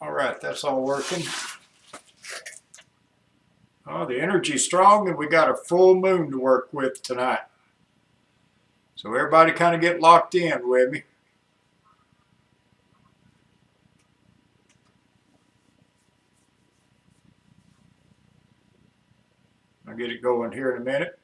All right, that's all working. Oh, the energy's strong, and we got a full moon to work with tonight. So everybody kind of get locked in with me. I'll get it going here in a minute.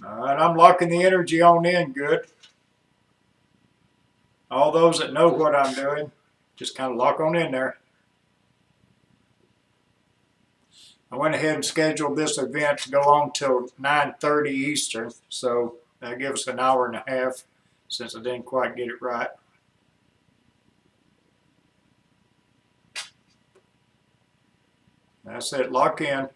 All right, I'm locking the energy on in good. All those that know what I'm doing, just kind of lock on in there. I went ahead and scheduled this event to go on till 9:30 Eastern, so that gives us an hour and a half since I didn't quite get it right. That's it, lock in.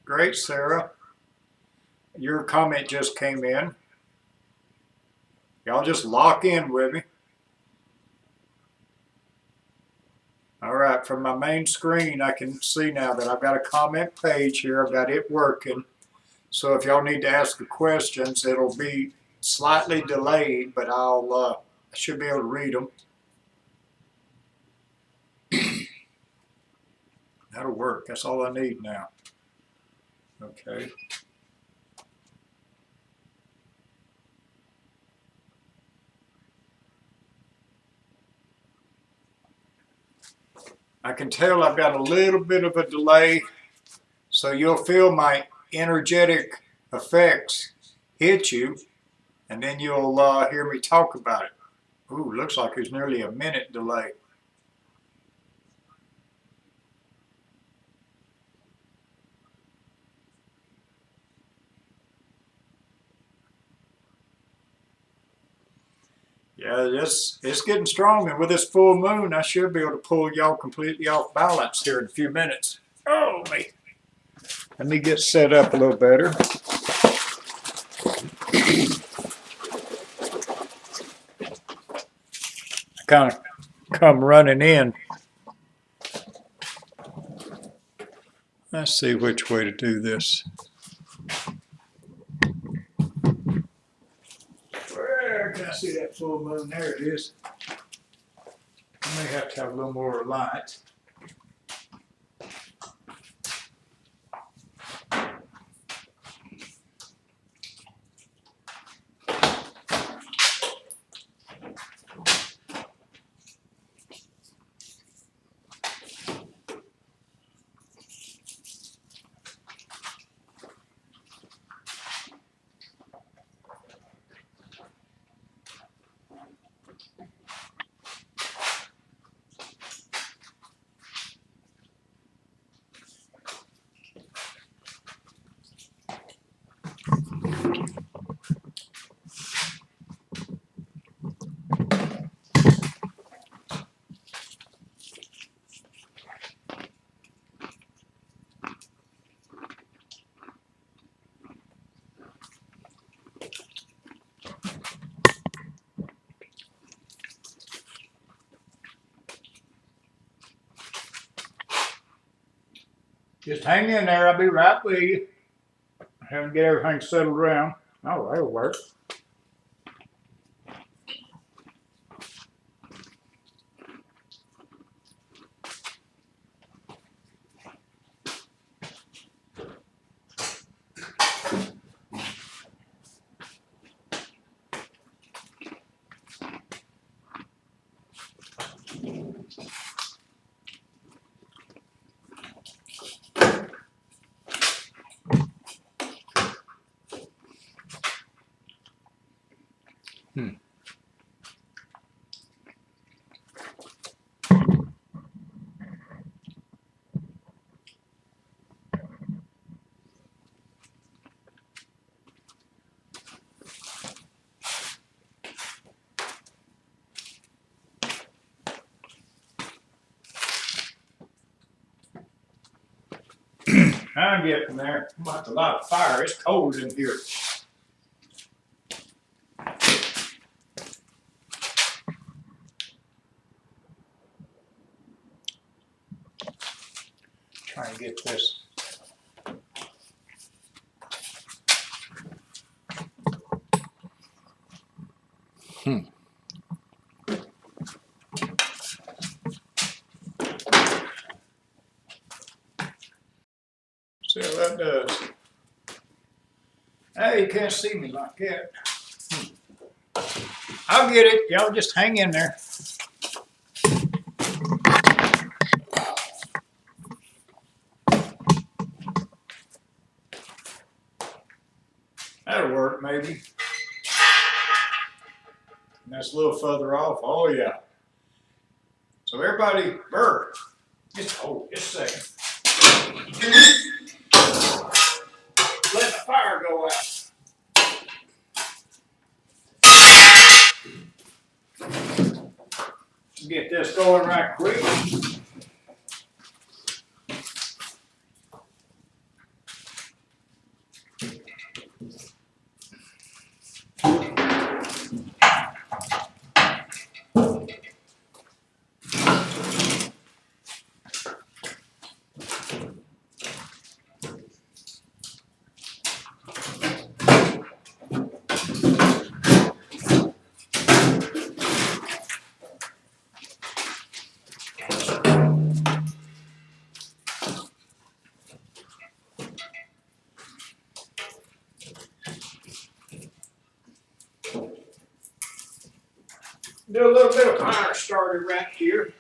Great, Sarah. Your comment just came in. Y'all just lock in with me. All right, from my main screen, I can see now that I've got a comment page here. I've got it working. So if y'all need to ask the questions, it'll be slightly delayed, but I should be able to read them. That'll work. That's all I need now. Okay. I can tell I've got a little bit of a delay, so you'll feel my energetic effects hit you, and then you'll hear me talk about it. Ooh, looks like there's nearly a minute delay. Yeah, it's getting strong, and with this full moon, I should be able to pull y'all completely off balance here in a few minutes. Oh, me. Let me get set up a little better. I kind of come running in. Let's see which way to do this. Where can I see that full moon? There it is. I may have to have a little more light. Just hang in there. I'll be right with you. Have to get everything settled around. Oh, that'll work. I'm getting there. I'm about to light a fire. It's cold in here. Try and get this. See how that does. Hey, you can't see me like that. I'll get it. Y'all just hang in there. That'll work, maybe. And that's a little further off. Oh, yeah. So everybody, B.I.R.E. Just hold just a second. Let the fire go out. Get this going right quick. Do a little bit of fire starter right here.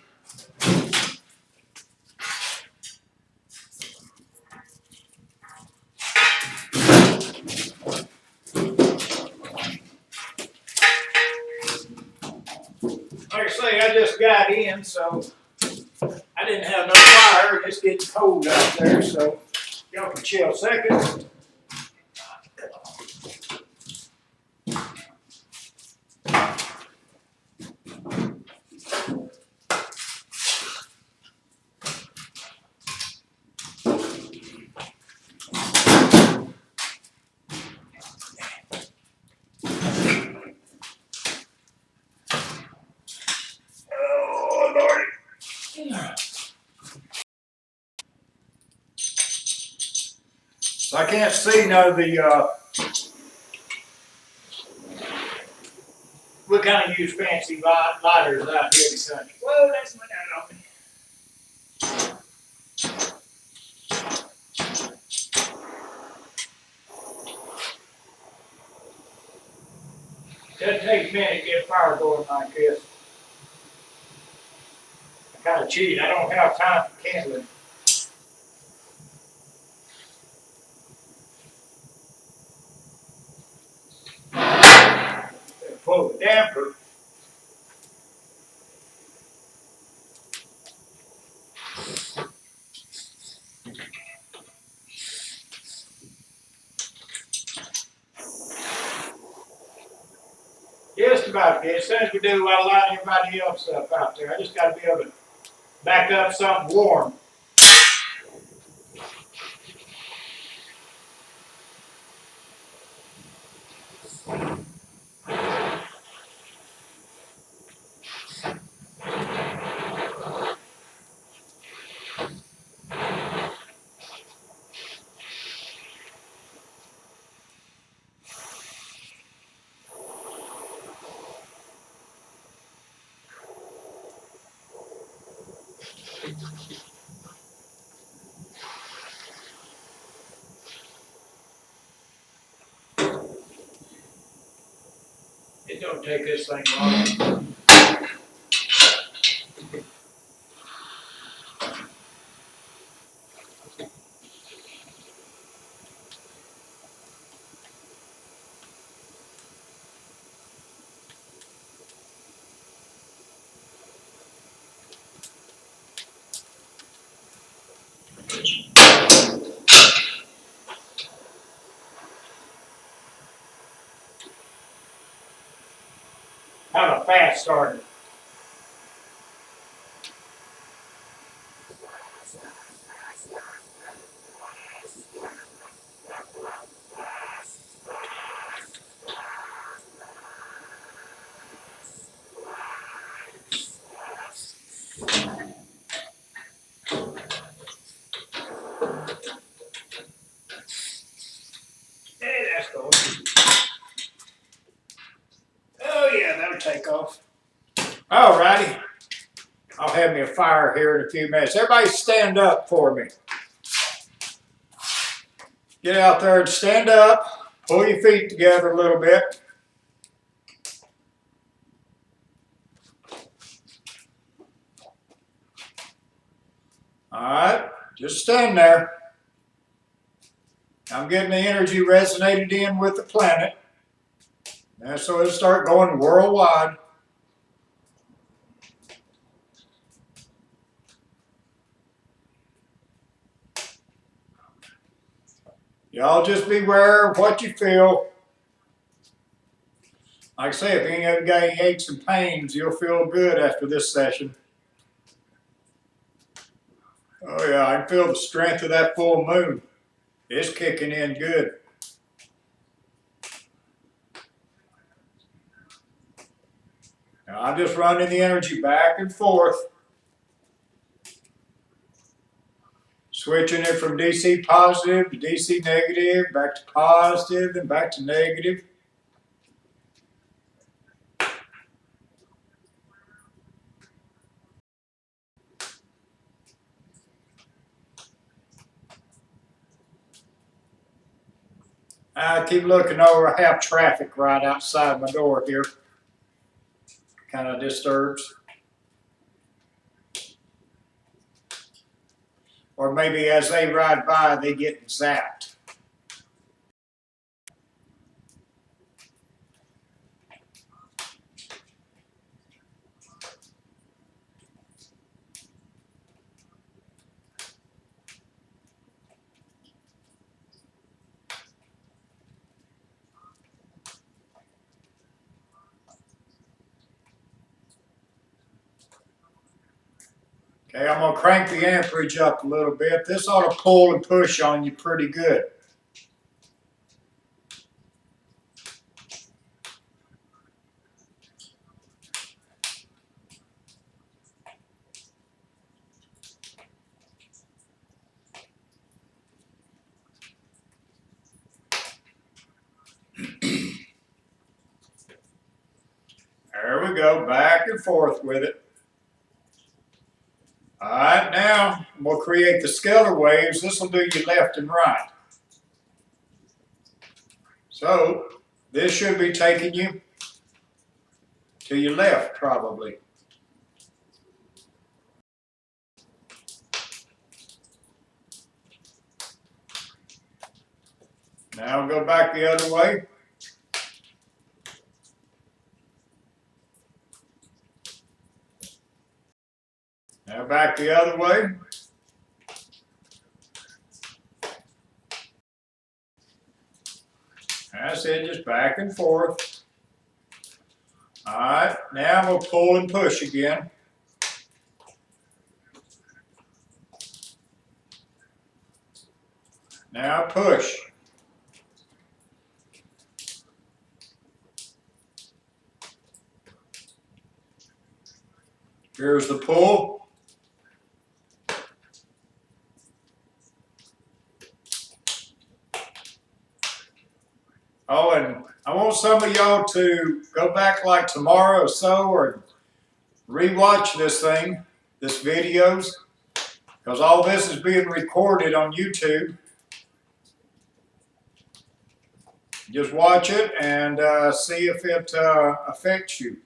Like I say, I just got in, so I didn't have no fire. It's getting cold out there, so y'all can chill a second. Oh, Lord. So I can't see none of the, we kind of use fancy lighters out here in the country. Whoa, that's went out on me. Doesn't take a minute to get a fire going like this. I kind of cheat. I don't have time for kindling. Pull the damper. Just about good. As soon as we do, I'll line everybody else up out there. I just got to be able to back up something warm. It don't take this thing long. Have a fast starter. going. Oh yeah, that'll take off. All righty. I'll have me a fire here in a few minutes. Everybody stand up for me. Get out there and stand up. Pull your feet together a little bit. All right, just stand there. I'm getting the energy resonated in with the planet. And so it'll start going worldwide. Y'all just beware of what you feel. Like I say, if any of you got any aches and pains, you'll feel good after this session. Oh yeah, I can feel the strength of that full moon. It's kicking in good. Now I'm just running the energy back and forth. Switching it from DC positive to DC negative, back to positive, then back to negative. I keep looking over. I have traffic right outside my door here. Kind of disturbs. Or maybe as they ride by, they get zapped. Okay, I'm going to crank the amperage up a little bit. This ought to pull and push on you pretty good. There we go, back and forth with it. All right, now we'll create the scalar waves. This will do you left and right. So this should be taking you to your left, probably. Now go back the other way. Now back the other way. That's it, just back and forth. All right, now we'll pull and push again. Now push. Here's the pull. Oh, and I want some of y'all to go back like tomorrow or so or rewatch this thing, this videos, because all this is being recorded on YouTube. Just watch it and see if it affects you.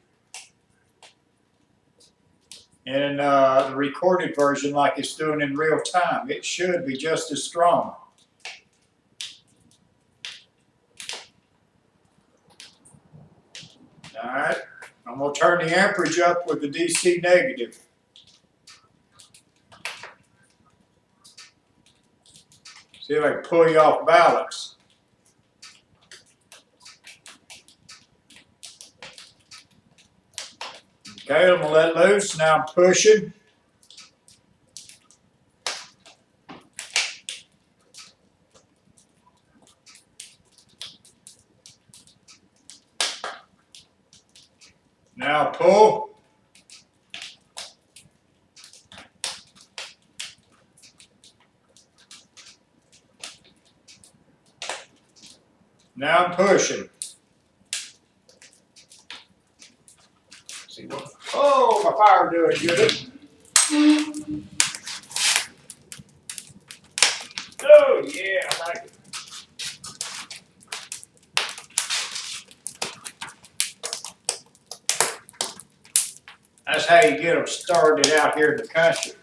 In the recorded version, like it's doing in real time, it should be just as strong. All right, I'm going to turn the amperage up with the DC negative. See if I can pull you off balance. Okay, I'm going to let loose. Now I'm pushing. Now pull. Now I'm pushing. See what? Oh, my fire doing good. Oh yeah, I like it. That's how you get them started out here in the country.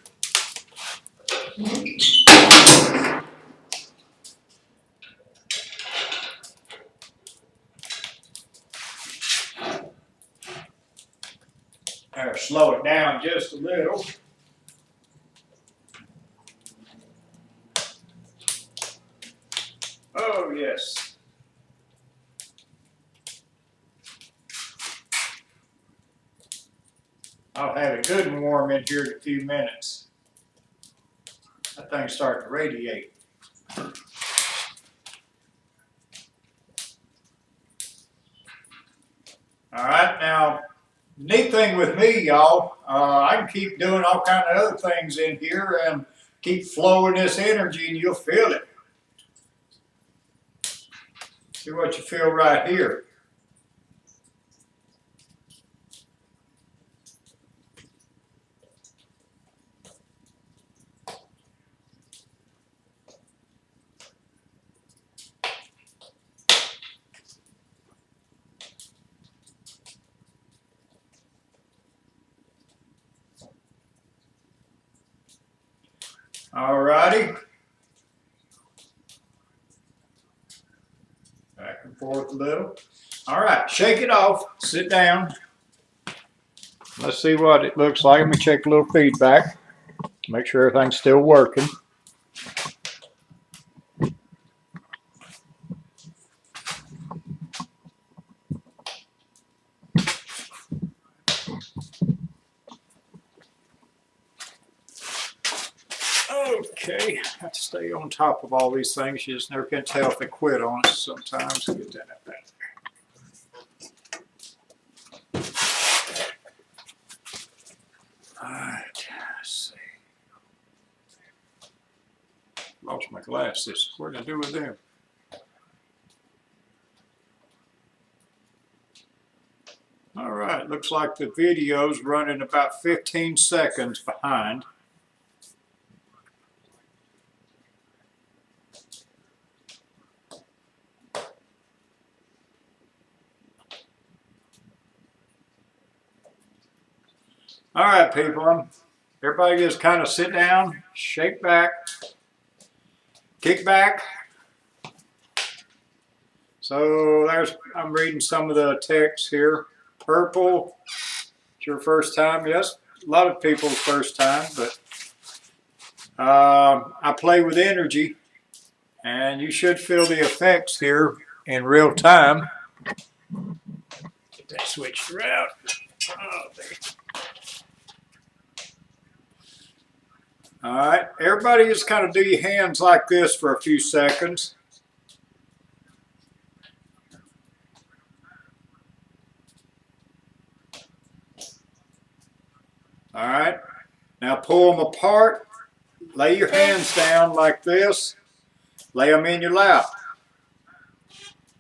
There, slow it down just a little. Oh yes. I'll have it good and warm in here in a few minutes. That thing's starting to radiate. All right, now, neat thing with me, y'all, I can keep doing all kind of other things in here and keep flowing this energy and you'll feel it. See what you feel right here. All righty. Back and forth a little. All right, shake it off. Sit down. Let's see what it looks like. Let me check a little feedback. Make sure everything's still working. Okay, I have to stay on top of all these things. You just never can tell if they quit on us sometimes. Get that up there. All right, let's see. Lost my glasses. What did I do with them? All right, looks like the video's running about 15 seconds behind. All right, people, everybody just kind of sit down, shake back, kick back. So I'm reading some of the text here. Purple, it's your first time. Yes, a lot of people's first time, but I play with energy, and you should feel the effects here in real time. Get that switched around. Oh, there. All right, everybody just kind of do your hands like this for a few seconds. All right, now pull them apart. Lay your hands down like this. Lay them in your lap.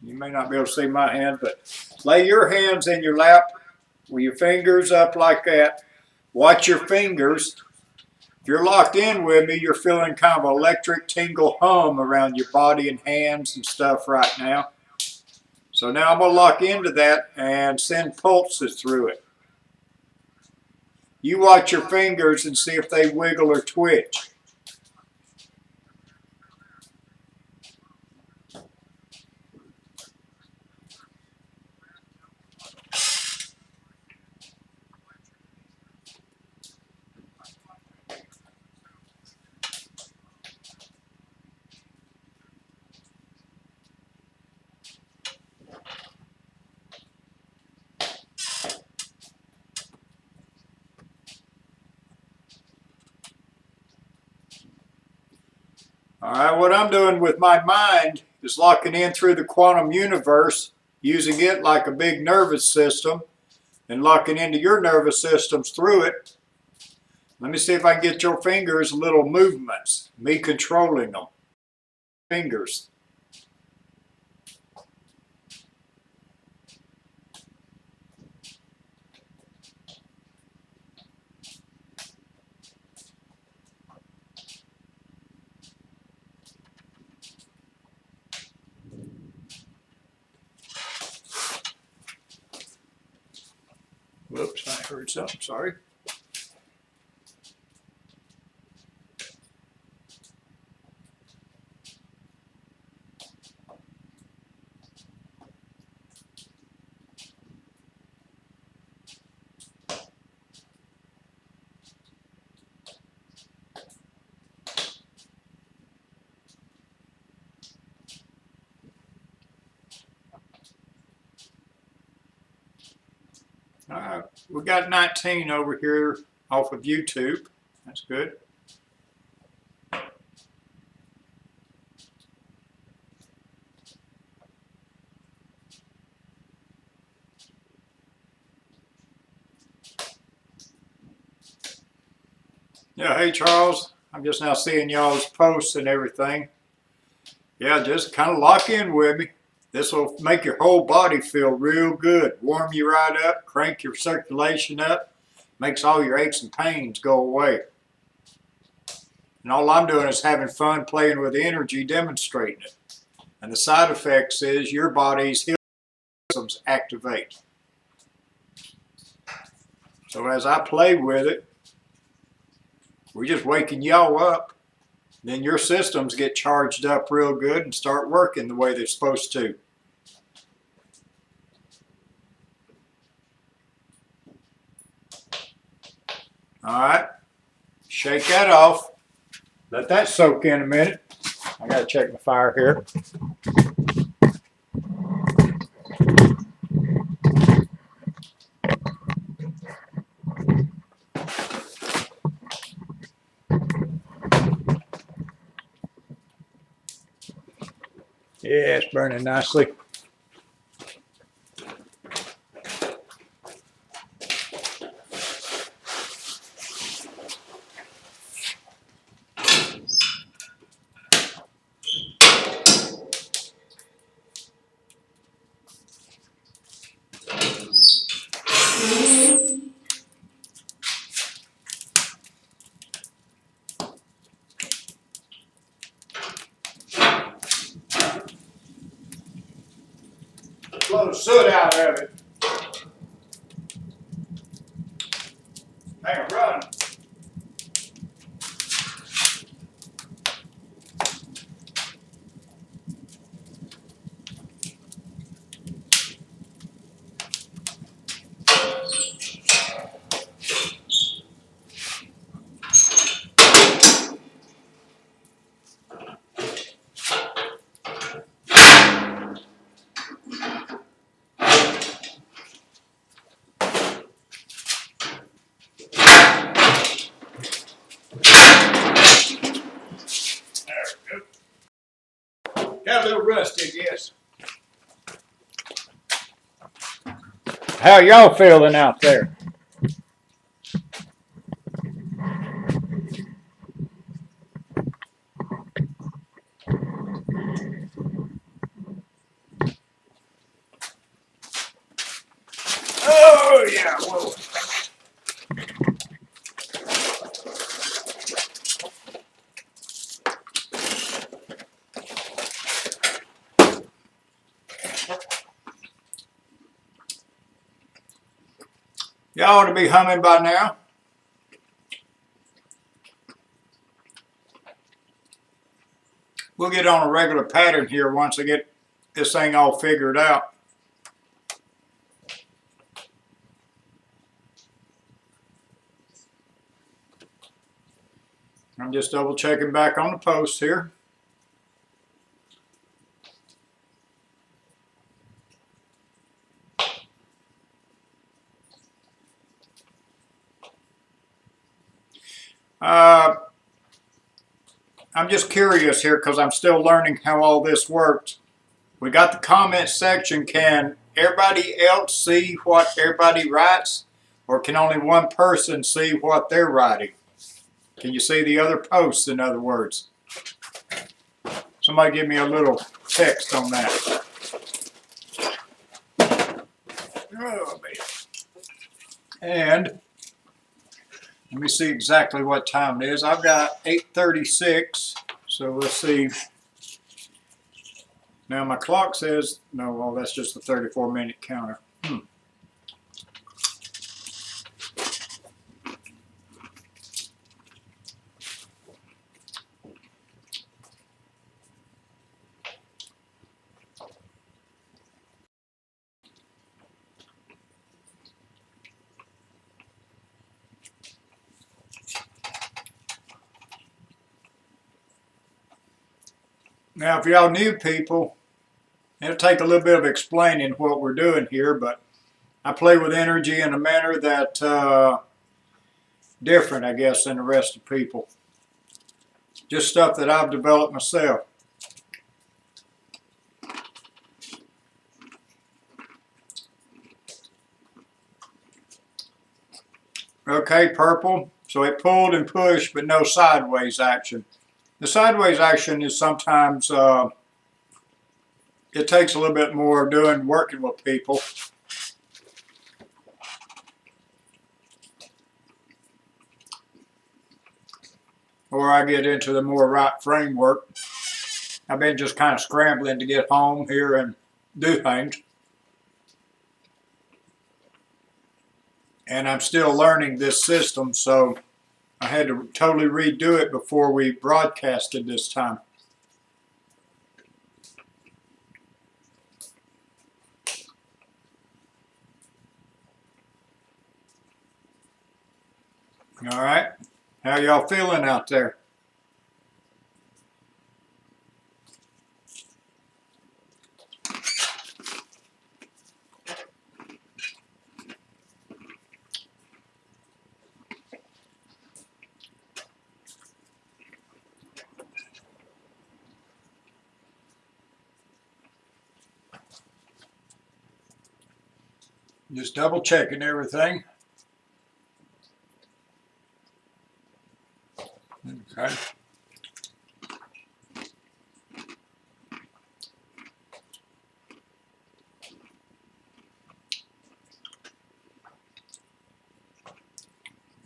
You may not be able to see my hand, but lay your hands in your lap with your fingers up like that. Watch your fingers. If you're locked in with me, you're feeling kind of electric tingle hum around your body and hands and stuff right now. So now I'm going to lock into that and send pulses through it. You watch your fingers and see if they wiggle or twitch. All right, what I'm doing with my mind is locking in through the quantum universe, using it like a big nervous system, and locking into your nervous systems through it. Let me see if I can get your fingers little movements, me controlling them. Fingers. Oops, I heard something, sorry. We got 19 over here off of YouTube. That's good. Yeah, hey Charles, I'm just now seeing y'all's posts and everything. Yeah, just kind of lock in with me. This will make your whole body feel real good. Warm you right up, crank your circulation up, makes all your aches and pains go away. And all I'm doing is having fun playing with the energy, demonstrating it. And the side effects is your body's healing systems activate. So as I play with it, we're just waking y'all up. Then your systems get charged up real good and start working the way they're supposed to. All right, shake that off. Let that soak in a minute. I gotta check my fire here. Yeah, it's burning nicely. Blow the soot out of it. Hey, run. Got a little rusty, yes. How y'all feeling out there? Oh yeah, whoa. Y'all ought to be humming by now. We'll get on a regular pattern here once I get this thing all figured out. I'm just double checking back on the post here. I'm just curious here because I'm still learning how all this works. We got the comment section. Can everybody else see what everybody writes? Or can only one person see what they're writing? Can you see the other posts, in other words? Somebody give me a little text on that. Oh, man. And let me see exactly what time it is. I've got 8:36, so let's see. Now my clock says, no, well that's just the 34-minute counter. Now, if y'all new people, it'll take a little bit of explaining what we're doing here, but I play with energy in a manner that different, I guess, than the rest of people. Just stuff that I've developed myself. Okay, purple. So it pulled and pushed, but no sideways action. The sideways action is sometimes, it takes a little bit more working with people. Or I get into the more right framework. I've been just kind of scrambling to get home here and do things. And I'm still learning this system, so I had to totally redo it before we broadcasted this time. All right, how y'all feeling out there? Just double checking everything. Okay.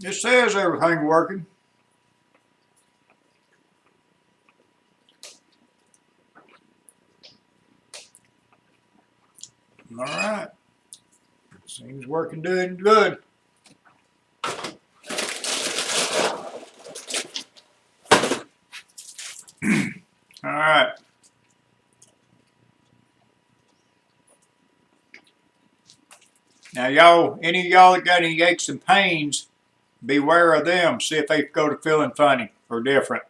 It says everything working. All right. Seems working, doing good. All right. Now, y'all, any of y'all that got any aches and pains, beware of them. See if they go to feeling funny or different.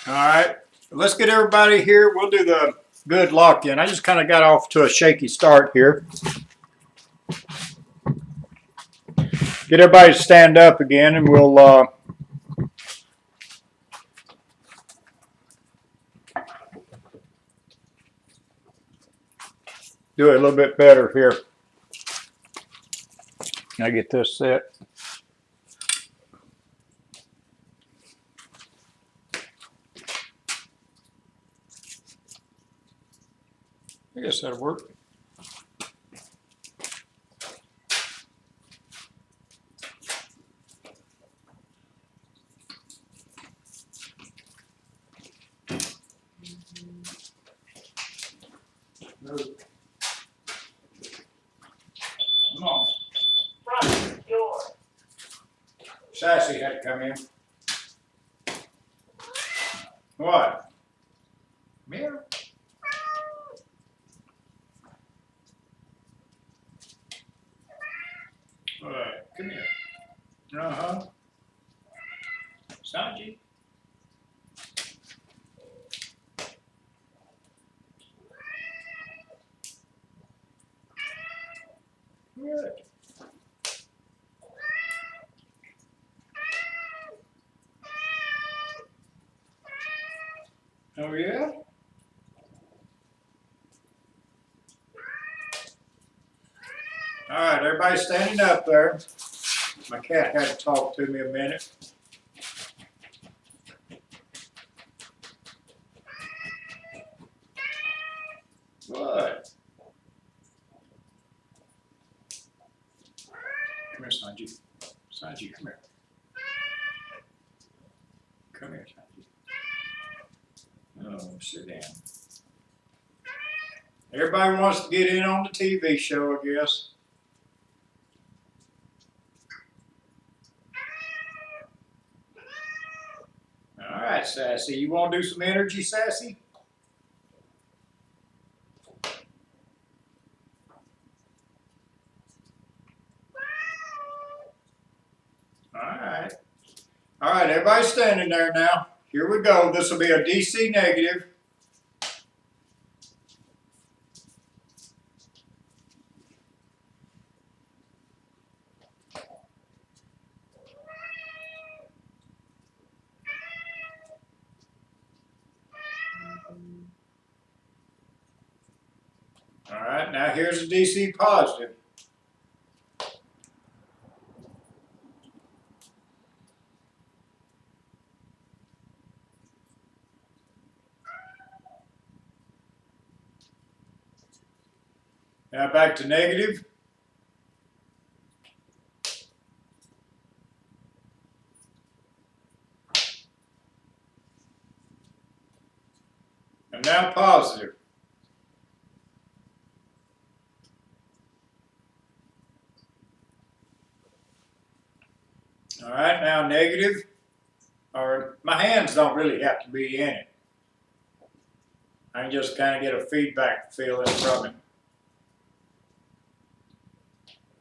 All right, let's get everybody here. We'll do the good lock-in. I just kind of got off to a shaky start here. Get everybody to stand up again, and we'll do it a little bit better here. I get this set. I guess that'll work. Come on. Front door. Sassy had to come in. What? Mirror. All right, come here. Uh-huh. Sanji. Good. Oh, yeah? All right, everybody standing up there. My cat had to talk to me a minute. What? Come here, Sanji. Sanji, come here. Come here, Sanji. Oh, sit down. Everybody wants to get in on the TV show, I guess. right, Sassy. You want to do some energy, Sassy? All right. All right, everybody standing there now. Here we go. This will be a DC negative. All right, now here's a DC positive. Now back to negative. And now positive. All right, now negative. Or my hands don't really have to be in it. I can just kind of get a feedback feeling from it.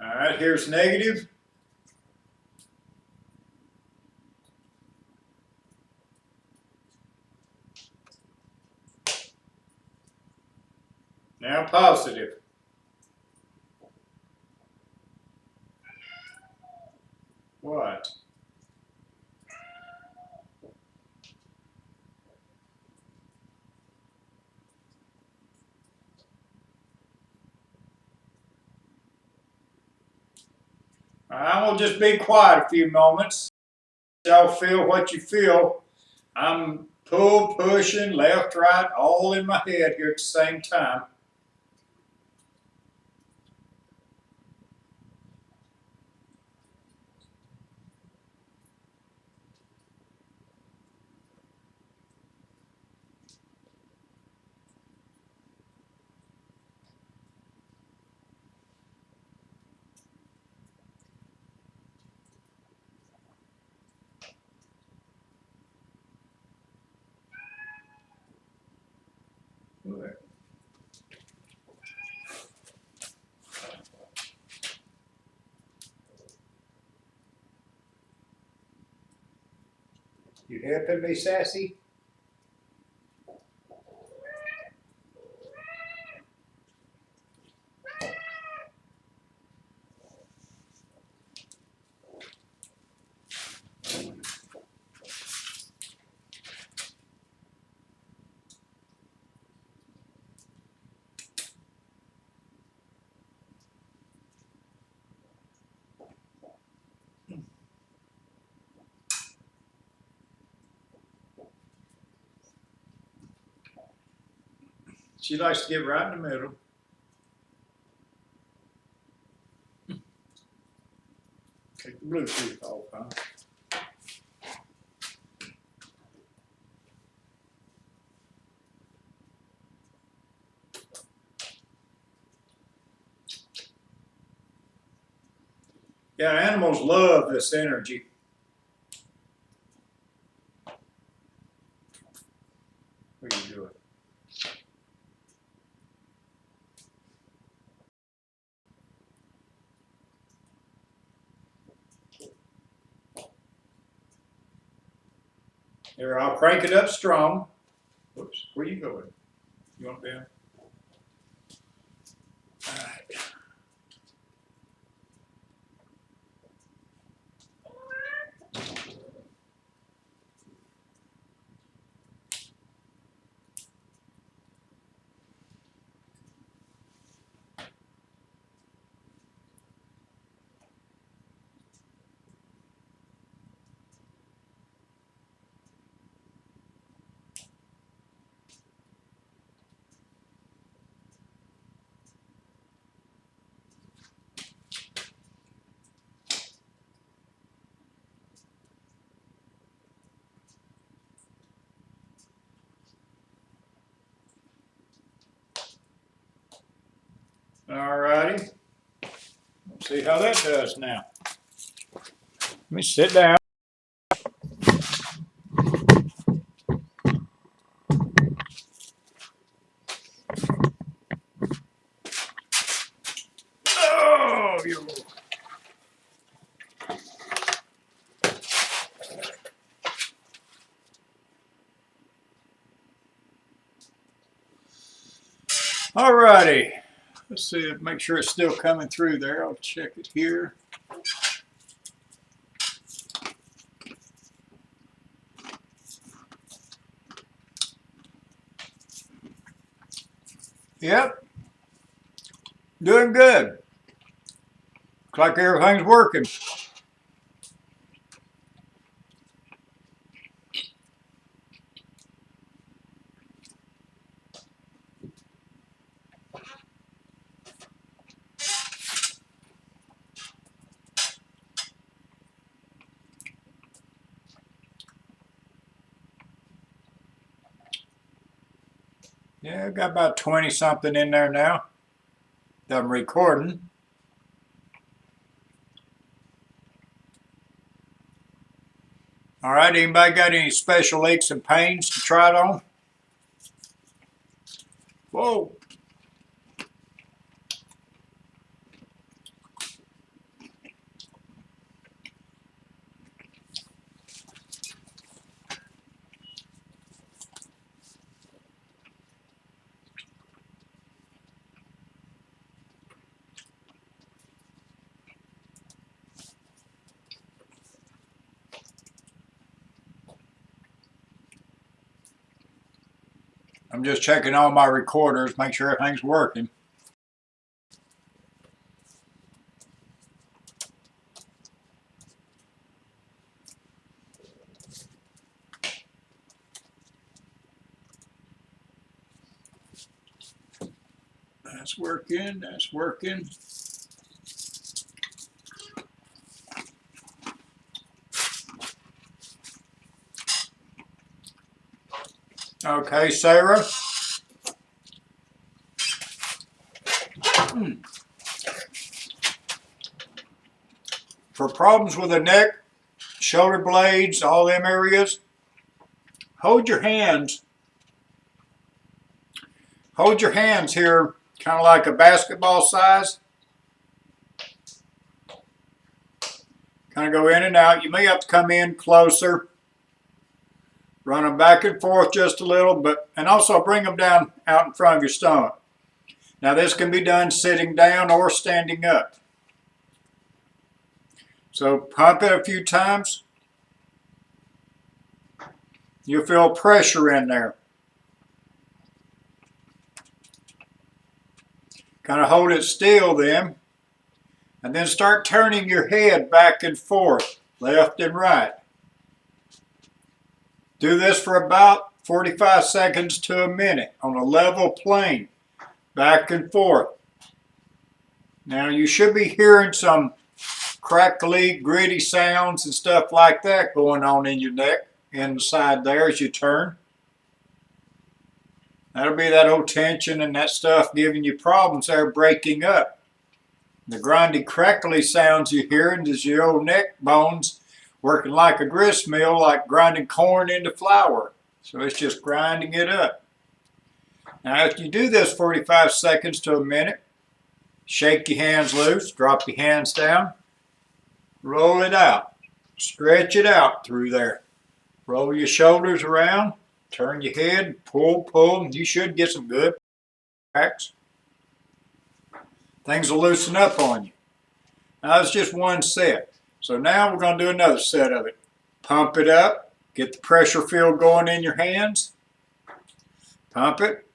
All right, here's negative. Now positive. What? I will just be quiet a few moments. Y'all feel what you feel. I'm pushing, left, right, all in my head here at the same time. You helping me, Sassy? She likes to get right in the middle. Take the Bluetooth off, huh? Yeah, animals love this energy. What are you doing? Here, I'll crank it up strong. Whoops, where you going? You want down? All right. All righty. Let's see how that does now. Let me sit down. Alrighty. Let's see, make sure it's still coming through there. I'll check it here. Yep. Doing good. Looks like everything's working. Yeah, I've got about 20 something in there now that I'm recording. All right, anybody got any special aches and pains to try it on? Whoa. I'm just checking all my recorders, make sure everything's working. That's working, that's working. Okay, Sarah. For problems with the neck, shoulder blades, all them areas, hold your hands. Hold your hands here, kind of like a basketball size. Kind of go in and out. You may have to come in closer. Run them back and forth just a little, and also bring them down out in front of your stomach. Now this can be done sitting down or standing up. So pump it a few times. You'll feel pressure in there. Kind of hold it still then, and then start turning your head back and forth, left and right. Do this for about 45 seconds to a minute on a level plane, back and forth. Now you should be hearing some crackly, gritty sounds and stuff like that going on in your neck, inside there as you turn. That'll be that old tension and that stuff giving you problems there, breaking up. The grindy, crackly sounds you're hearing is your old neck bones working like a grist mill, like grinding corn into flour. So it's just grinding it up. Now if you do this 45 seconds to a minute, shake your hands loose, drop your hands down, roll it out, stretch it out through there. Roll your shoulders around, turn your head, pull, and you should get some good cracks. Things will loosen up on you. Now that's just one set. So now we're going to do another set of it. Pump it up, get the pressure field going in your hands. Pump it.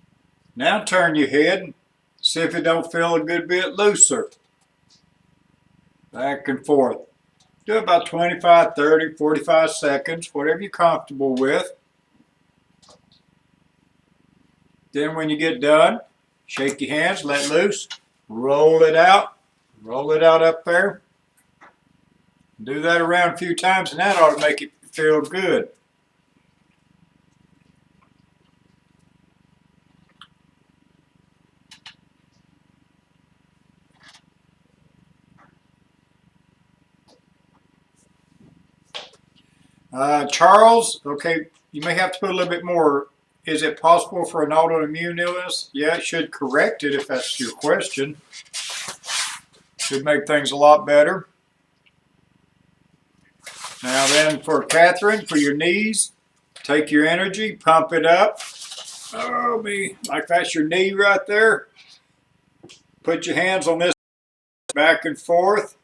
Now turn your head and see if it don't feel a good bit looser. Back and forth. Do about 25, 30, 45 seconds, whatever you're comfortable with. Then when you get done, shake your hands, let loose, roll it out up there. Do that around a few times and that ought to make it feel good. Charles, okay, you may have to put a little bit more. Is it possible for an autoimmune illness? Yeah, it should correct it if that's your question. Should make things a lot better. Now then for Catherine, for your knees, take your energy, pump it up. Oh, me, like that's your knee right there. put your hands on this back and forth.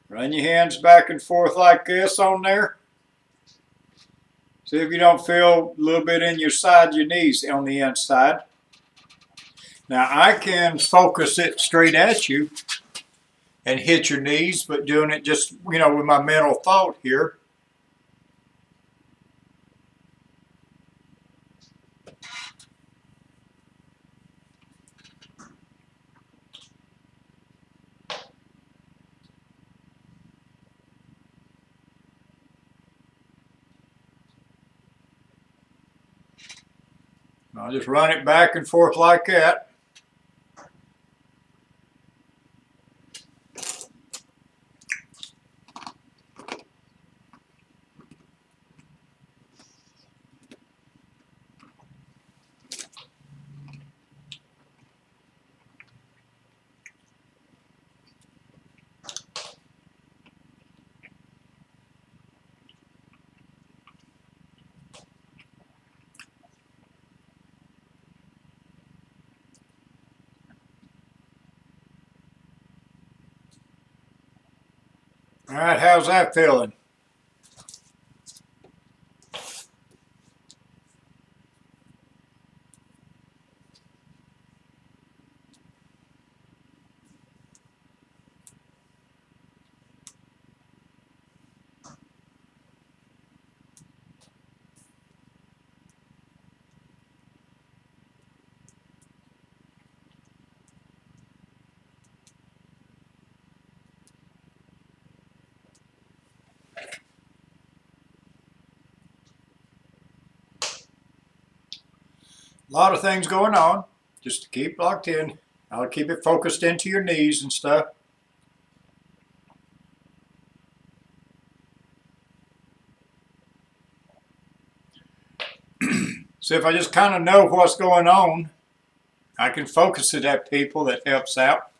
Run your hands back and forth like this on there. See if you don't feel a little bit in your side, your knees on the inside. Now I can focus it straight at you and hit your knees, but doing it just, with my mental thought here. I'll just run it back and forth like that. All right, how's that feeling? A lot of things going on. Just to keep locked in. I'll keep it focused into your knees and stuff. So if I just kind of know what's going on, I can focus it at people. That helps out.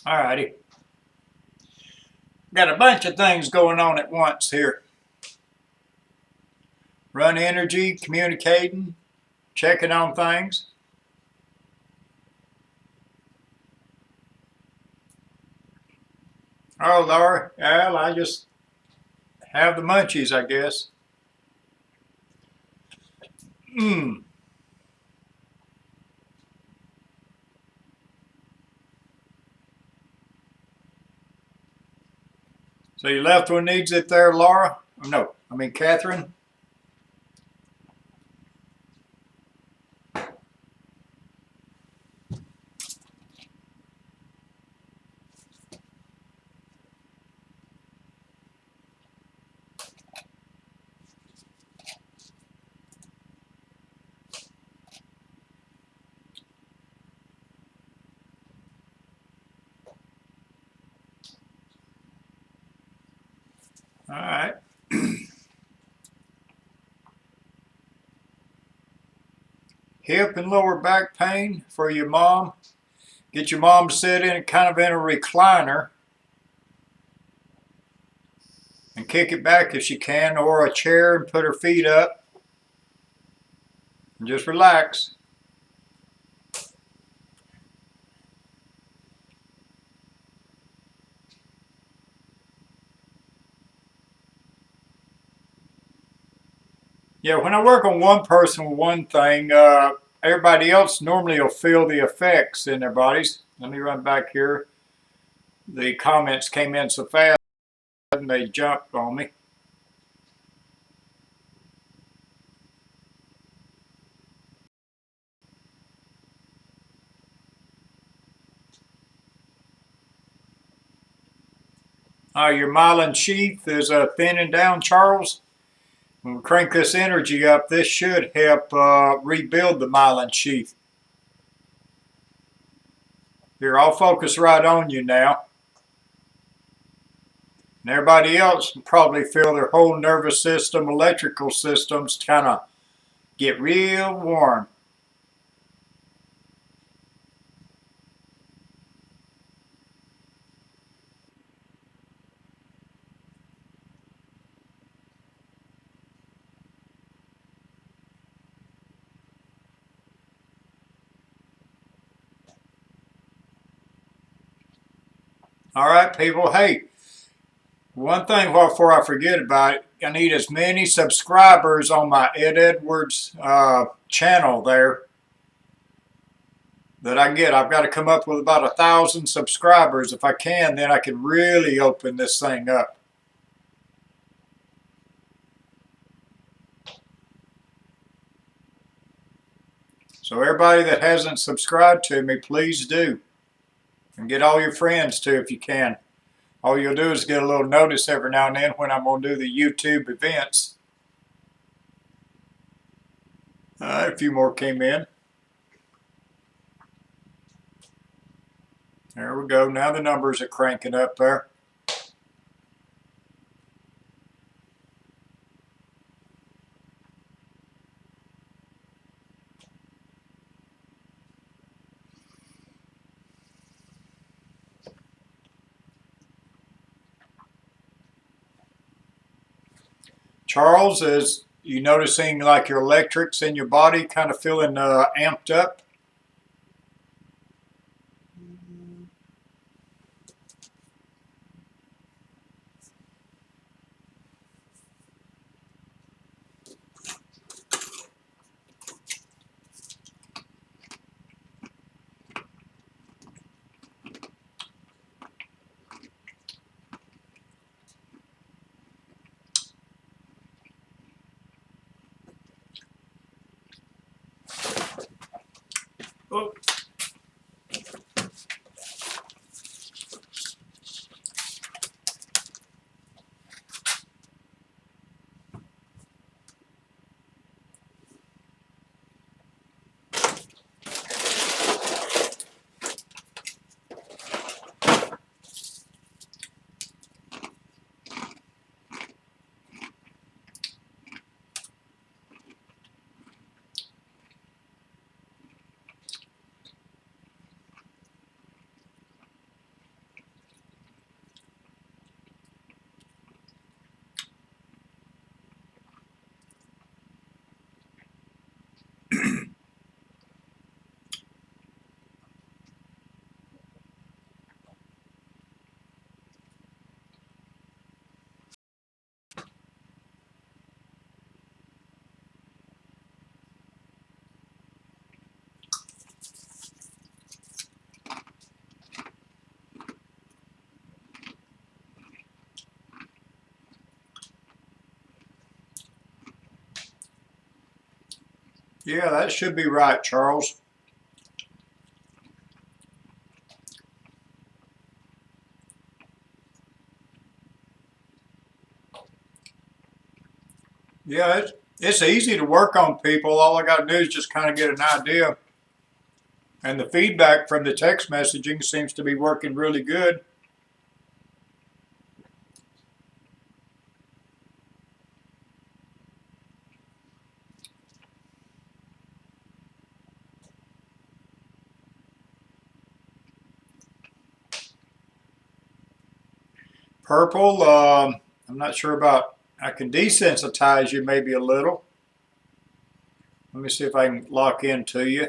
Alrighty. Got a bunch of things going on at once here. Run energy, communicating, checking on things. Oh, Laura, well, I just have the munchies, I guess. So your left one needs it there, Laura? No, I mean Catherine. All right. Hip and lower back pain for your mom. Get your mom to sit in kind of in a recliner and kick it back if she can, or a chair and put her feet up and just relax. Yeah, when I work on one person with one thing, everybody else normally will feel the effects in their bodies. Let me run back here. The comments came in so fast and they jumped on me. Your myelin sheath is thinning down, Charles. When we crank this energy up, this should help rebuild the myelin sheath. Here, I'll focus right on you now. And everybody else will probably feel their whole nervous system, electrical systems kind of get real warm. All right, people. Hey, one thing before I forget about it, I need as many subscribers on my Ed Edwards channel there that I can get. I've got to come up with about 1,000 subscribers. If I can, then I can really open this thing up. So everybody that hasn't subscribed to me, please do. And get all your friends too if you can. All you'll do is get a little notice every now and then when I'm going to do the YouTube events. A few more came in. There we go. Now the numbers are cranking up there. Charles, is you noticing like your electrics in your body kind of feeling amped up? Oh. Yeah, that should be right, Charles. Yeah, it's easy to work on people. All I got to do is just kind of get an idea. And the feedback from the text messaging seems to be working really good. Purple, I'm not sure about, I can desensitize you maybe a little. Let me see if I can lock into you.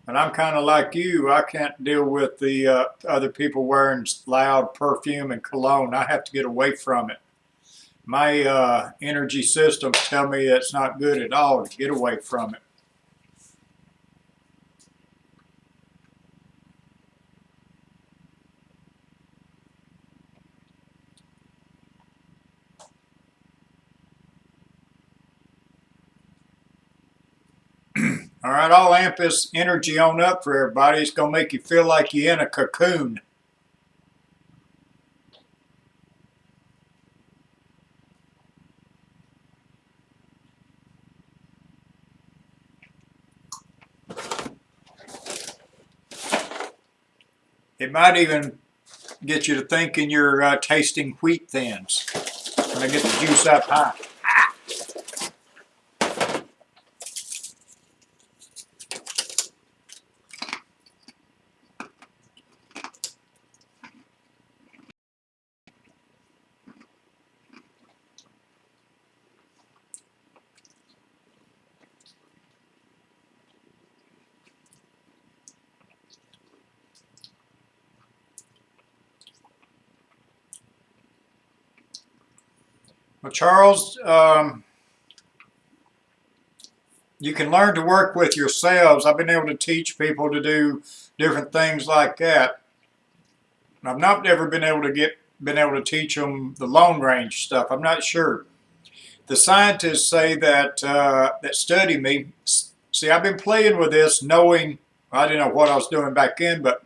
But I'm kind of like you. I can't deal with the other people wearing loud perfume and cologne. I have to get away from it. My energy systems tell me it's not good at all to get away from it. All right, I'll amp this energy on up for everybody. It's going to make you feel like you're in a cocoon. It might even get you to thinking you're tasting wheat thins. When I get the juice up high. Well, Charles, you can learn to work with yourselves. I've been able to teach people to do different things like that. I've not ever been able to teach them the long range stuff. I'm not sure. The scientists say that that study me. See, I've been playing with this, knowing I didn't know what I was doing back then, but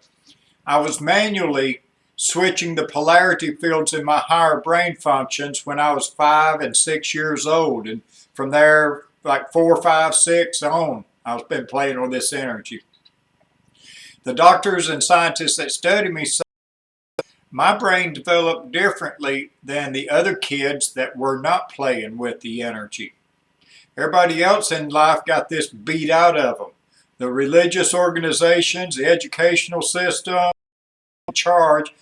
I was manually switching the polarity fields in my higher brain functions when I was 5 and 6 years old, and from there, like 4, 5, 6 on, I've been playing with this energy. The doctors and scientists that study me say my brain developed differently than the other kids that were not playing with the energy. Everybody else in life got this beat out of them. The religious organizations, the educational system, in charge,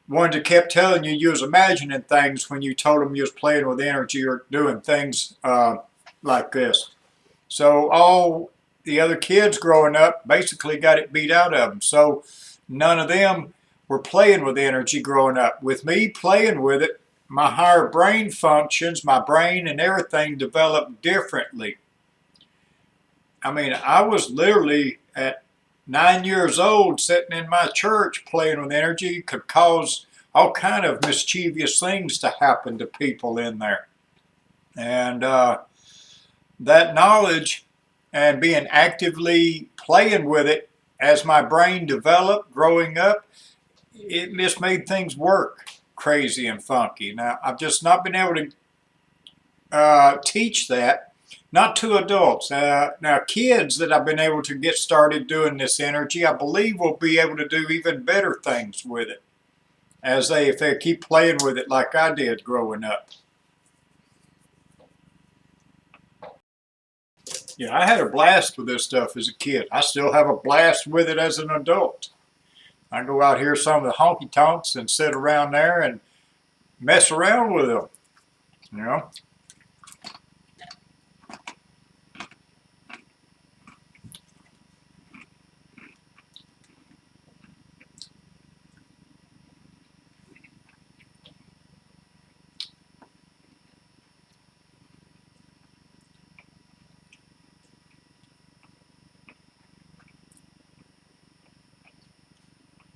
one that kept telling you was imagining things when you told them you was playing with energy or doing things like this. So all the other kids growing up basically got it beat out of them. So none of them were playing with energy growing up. With me playing with it, my higher brain functions, my brain and everything developed differently. I mean, I was literally at 9 years old sitting in my church playing with energy, could cause all kind of mischievous things to happen to people in there. And that knowledge and being actively playing with it as my brain developed growing up, it just made things work crazy and funky. Now, I've just not been able to teach that, not to adults. Now, kids that I've been able to get started doing this energy, I believe will be able to do even better things with it if they keep playing with it like I did growing up. Yeah, I had a blast with this stuff as a kid. I still have a blast with it as an adult. I go out here some of the honky tonks and sit around there and mess around with them, you know.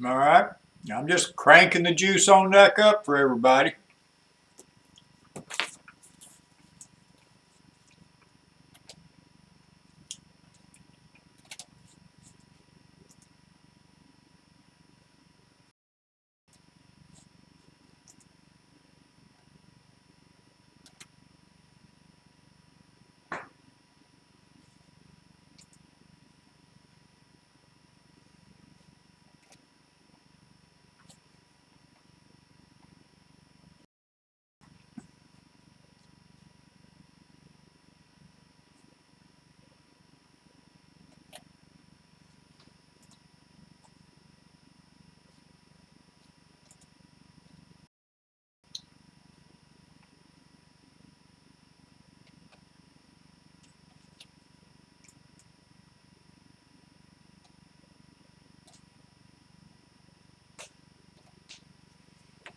All right, I'm just cranking the juice on back up for everybody.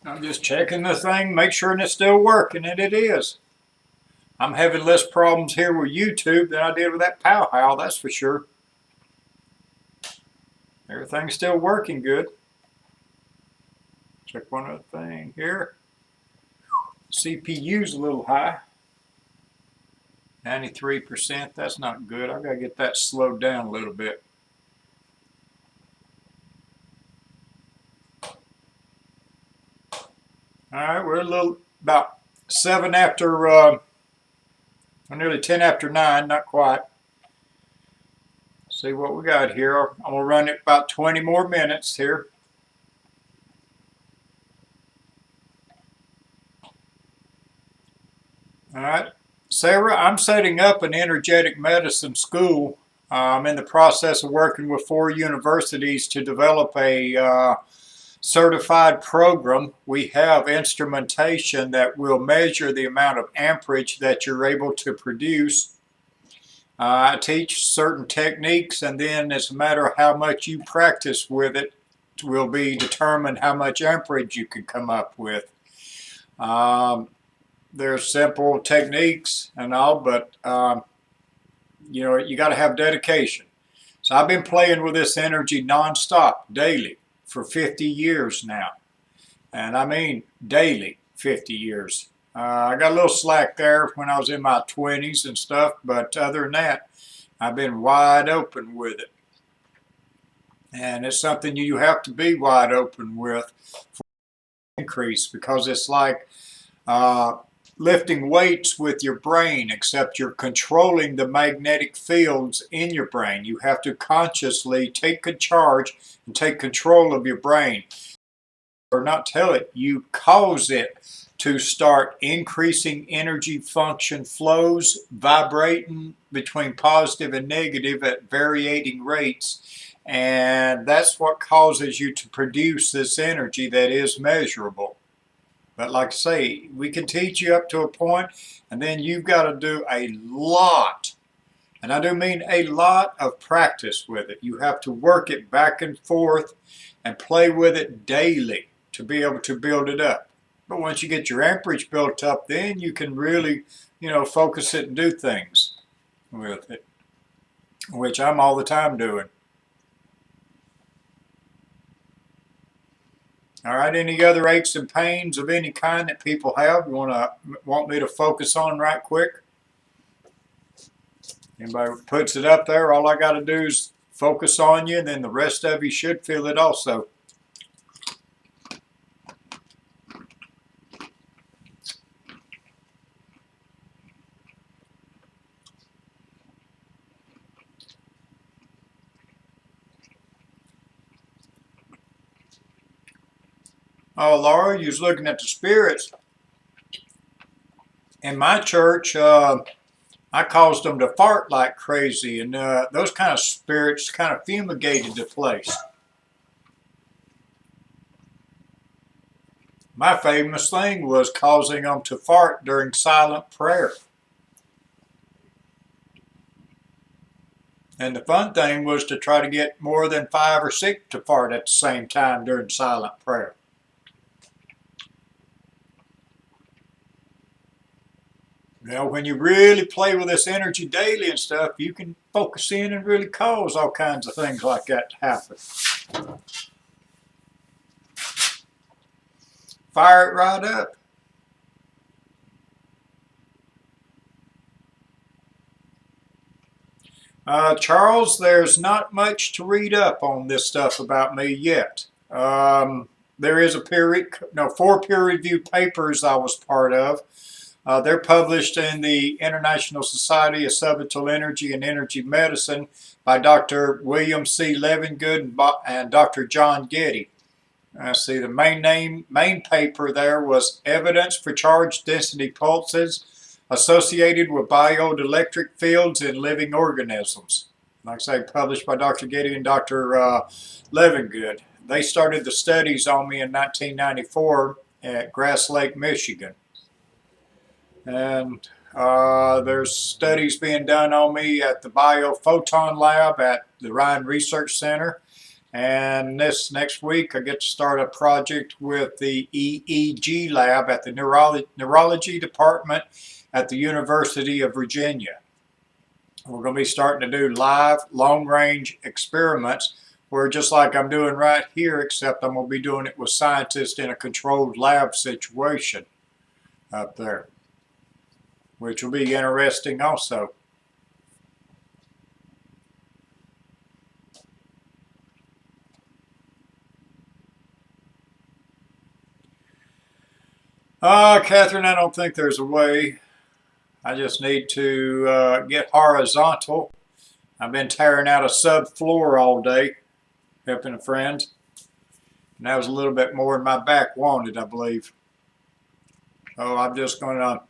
I'm just checking the thing, make sure it's still working, and it is. I'm having less problems here with YouTube than I did with that powwow, that's for sure. Everything's still working good. Check one other thing here. CPU's a little high. 93%, that's not good. I gotta get that slowed down a little bit. All right, we're a little about 7 after, nearly 10 after 9, not quite. See what we got here. I'm gonna run it about 20 more minutes here. All right, Sarah, I'm setting up an energetic medicine school. I'm in the process of working with 4 universities to develop a certified program. We have instrumentation that will measure the amount of amperage that you're able to produce. I teach certain techniques, and then it's a matter of how much you practice with it will be determined how much amperage you can come up with. There's simple techniques and all, but you know, you got to have dedication. So I've been playing with this energy nonstop, daily, for 50 years now. And I mean daily, 50 years. I got a little slack there when I was in my 20s and stuff, but other than that, I've been wide open with it. And it's something you have to be wide open with for increase, because it's like lifting weights with your brain, except you're controlling the magnetic fields in your brain. You have to consciously take a charge and take control of your brain. Or not tell it, you cause it to start increasing energy function flows, vibrating between positive and negative at varying rates. And that's what causes you to produce this energy that is measurable. But like I say, we can teach you up to a point, and then you've got to do a lot, and I do mean a lot of practice with it. You have to work it back and forth and play with it daily to be able to build it up. But once you get your amperage built up, then you can really, you know, focus it and do things with it, which I'm all the time doing. All right, any other aches and pains of any kind that people have want me to focus on right quick? Anybody puts it up there, all I got to do is focus on you, and then the rest of you should feel it also. Oh, Laura, you was looking at the spirits. In my church, I caused them to fart like crazy, and those kind of spirits kind of fumigated the place. My famous thing was causing them to fart during silent prayer. And the fun thing was to try to get more than 5 or 6 to fart at the same time during silent prayer. You know, when you really play with this energy daily and stuff, you can focus in and really cause all kinds of things like that to happen. Fire it right up. Charles, there's not much to read up on this stuff about me yet. There is 4 peer-reviewed papers I was part of. They're published in the International Society of Subatal Energy and Energy Medicine by Dr. William C. Levengood and Dr. John Getty. See, the main paper there was Evidence for Charge Density Pulses Associated with Bioelectric Fields in Living Organisms. Like I say, published by Dr. Getty and Dr. Levengood. They started the studies on me in 1994 at Grass Lake, Michigan. And there's studies being done on me at the Biophoton Lab at the Ryan Research Center. And this next week, I get to start a project with the EEG Lab at the Neurology Department at the University of Virginia. We're going to be starting to do live, long-range experiments where, just like I'm doing right here, except I'm going to be doing it with scientists in a controlled lab situation up there. which will be interesting also. Catherine, I don't think there's a way. I just need to get horizontal. I've been tearing out a subfloor all day, helping a friend. And that was a little bit more than my back wanted, I believe. So I'm just going to,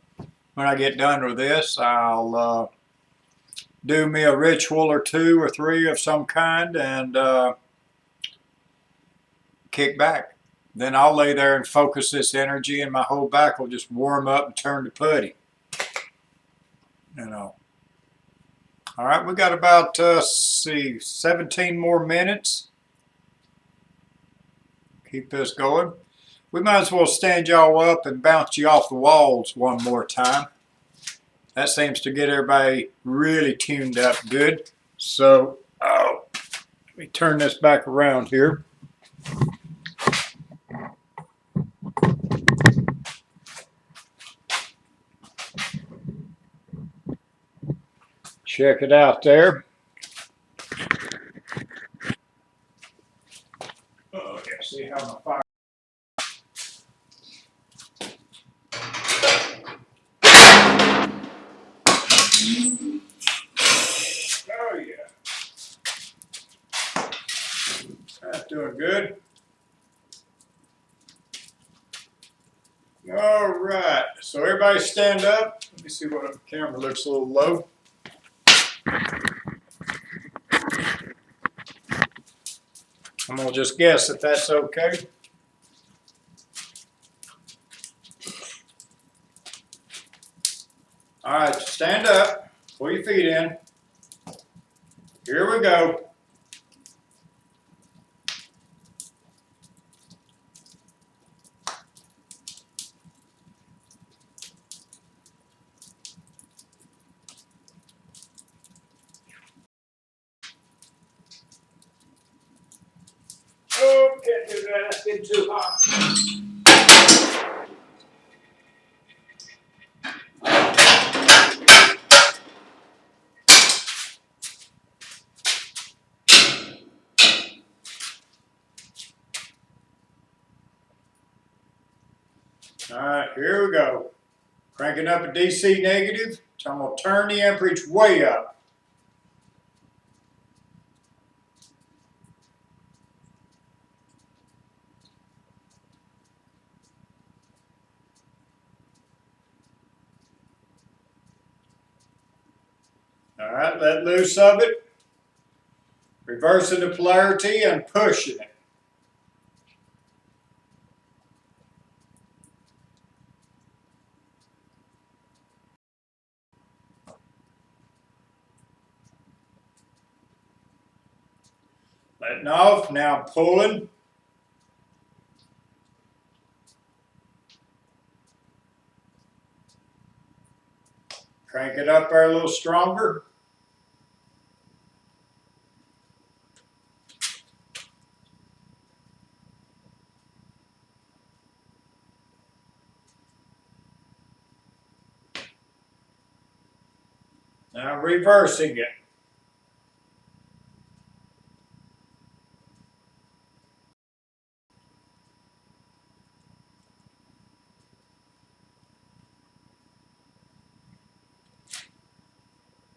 when I get done with this, I'll do me a ritual or 2 or 3 of some kind and kick back. Then I'll lay there and focus this energy, and my whole back will just warm up and turn to putty. You know. All right, we got about, 17 more minutes. Keep this going. We might as well stand y'all up and bounce you off the walls one more time. That seems to get everybody really tuned up good. So, let me turn this back around here. Check it out there. Oh, yeah, see how my fire. Oh, yeah. That's doing good. All right, so everybody stand up. Let me see what the camera looks a little low. I'm gonna just guess if that's okay. All right, stand up, pull your feet in. Here we go. Oh, can't do that, that's getting too hot. All right, here we go. Cranking up a DC negative, so I'm going to turn the amperage way up. All right, let loose of it. Reversing the polarity and pushing it. Letting off, now pulling. Crank it up there a little stronger. Now reversing it.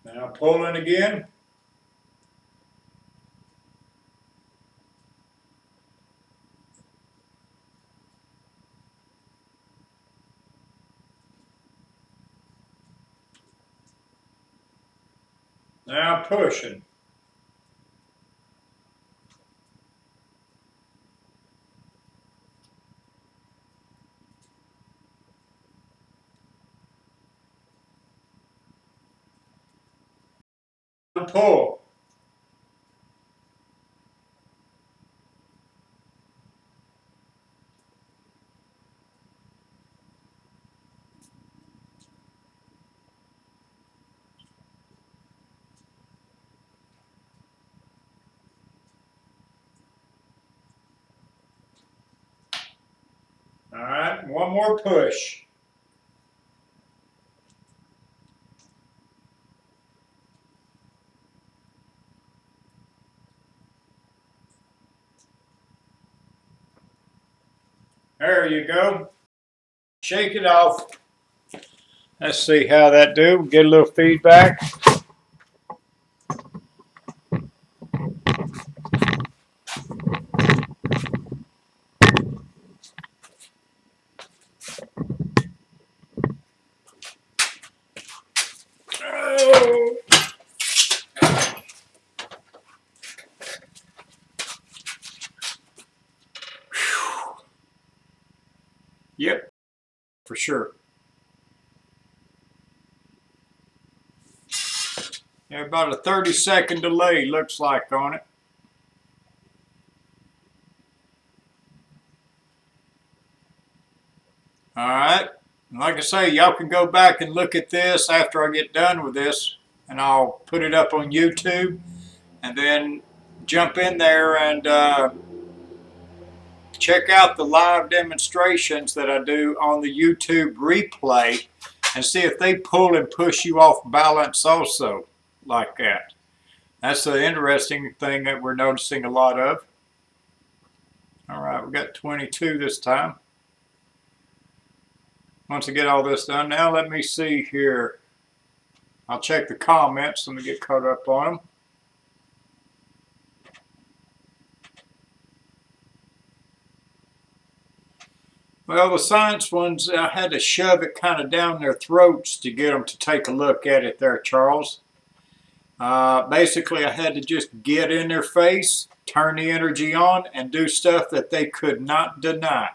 Now pulling again. Now pushing. Pull. All right, one more push. There you go. Shake it off. Let's see how that do. Get a little feedback. Oh. Yep, for sure. Yeah, about a 30-second delay looks like on it. All right. Like I say, y'all can go back and look at this after I get done with this, and I'll put it up on YouTube, and then jump in there and check out the live demonstrations that I do on the YouTube replay and see if they pull and push you off balance also like that. That's the interesting thing that we're noticing a lot of. All right, we got 22 this time. Once I get all this done, now let me see here. I'll check the comments. Let me get caught up on them. Well, the science ones, I had to shove it kind of down their throats to get them to take a look at it there, Charles. Basically, I had to just get in their face, turn the energy on, and do stuff that they could not deny.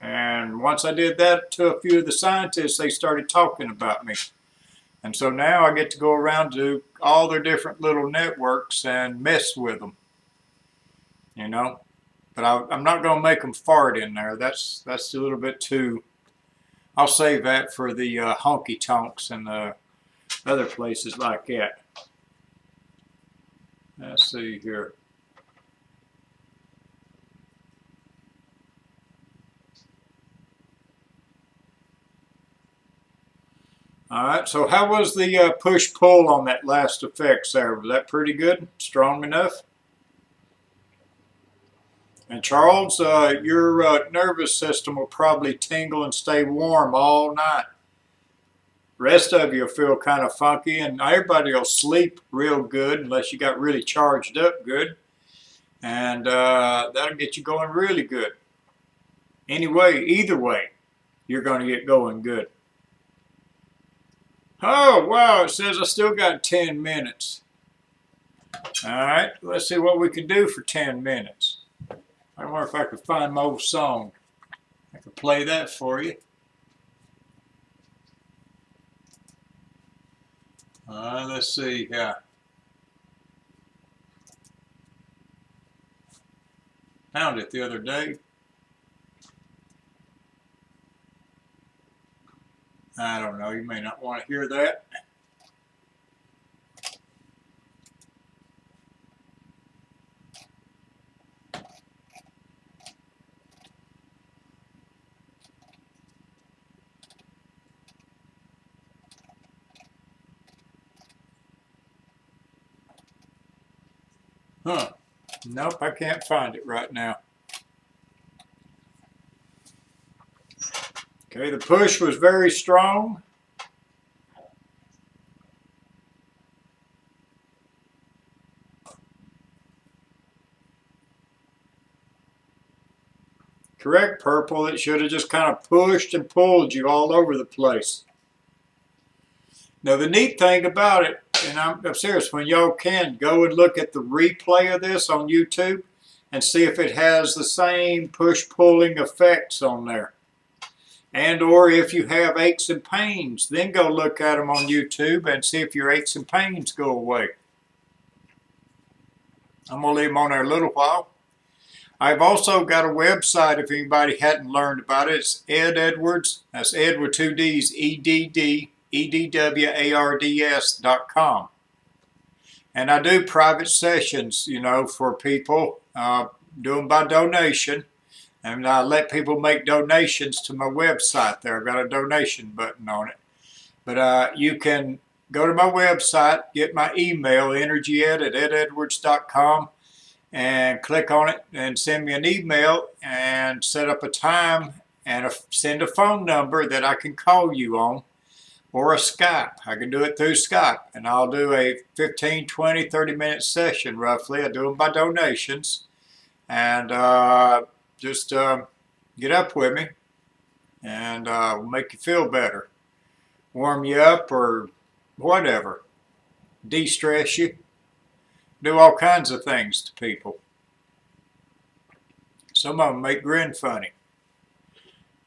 And once I did that to a few of the scientists, they started talking about me. And so now I get to go around to all their different little networks and mess with them. You know? But I'm not going to make them fart in there. That's a little bit too... I'll save that for the honky tonks and the other places like that. Let's see here. All right, so how was the push-pull on that last effects there? Was that pretty good? Strong enough? And Charles, your nervous system will probably tingle and stay warm all night. Rest of you will feel kind of funky, and everybody will sleep real good unless you got really charged up good. And that'll get you going really good. Anyway, either way, you're going to get going good. Oh, wow, it says I still got 10 minutes. All right, let's see what we can do for 10 minutes. I wonder if I could find my old song. I could play that for you. Let's see. Found it the other day. I don't know. You may not want to hear that. Huh. Nope, I can't find it right now. Okay, the push was very strong. Correct, Purple. It should have just kind of pushed and pulled you all over the place. Now, the neat thing about it, and I'm serious, when y'all can, go and look at the replay of this on YouTube and see if it has the same push-pulling effects on there. And or if you have aches and pains, then go look at them on YouTube and see if your aches and pains go away. I'm going to leave them on there a little while. I've also got a website if anybody hadn't learned about it. It's Ed Edwards. That's Ed with two D's, EDDEDWARDS.com. And I do private sessions, you know, for people, do them by donation. And I let people make donations to my website there. I've got a donation button on it. But you can go to my website, get my email, energyed@ededwards.com, and click on it and send me an email and set up a time and send a phone number that I can call you on, or a Skype. I can do it through Skype, and I'll do a 15, 20, 30-minute session roughly. I do them by donations, and just get up with me, and we'll make you feel better, warm you up, or whatever, de-stress you, do all kinds of things to people. Some of them make grin funny.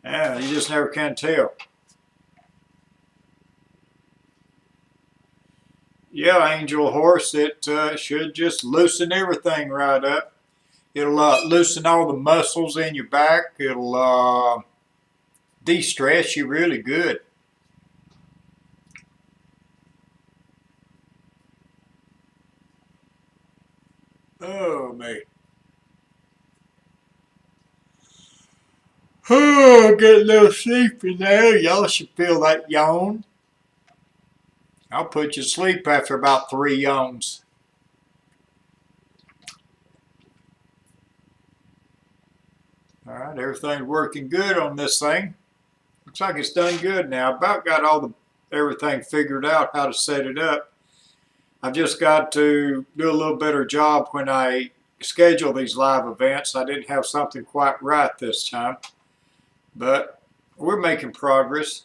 Yeah, you just never can tell. Yeah, Angel Horse, it should just loosen everything right up. It'll loosen all the muscles in your back. It'll de-stress you really good. Oh, me. Oh, get a little sleepy there. Y'all should feel that yawn. I'll put you to sleep after about 3 yawns. All right, everything's working good on this thing. Looks like it's done good now. About got everything figured out how to set it up. I've just got to do a little better job when I schedule these live events. I didn't have something quite right this time, but we're making progress.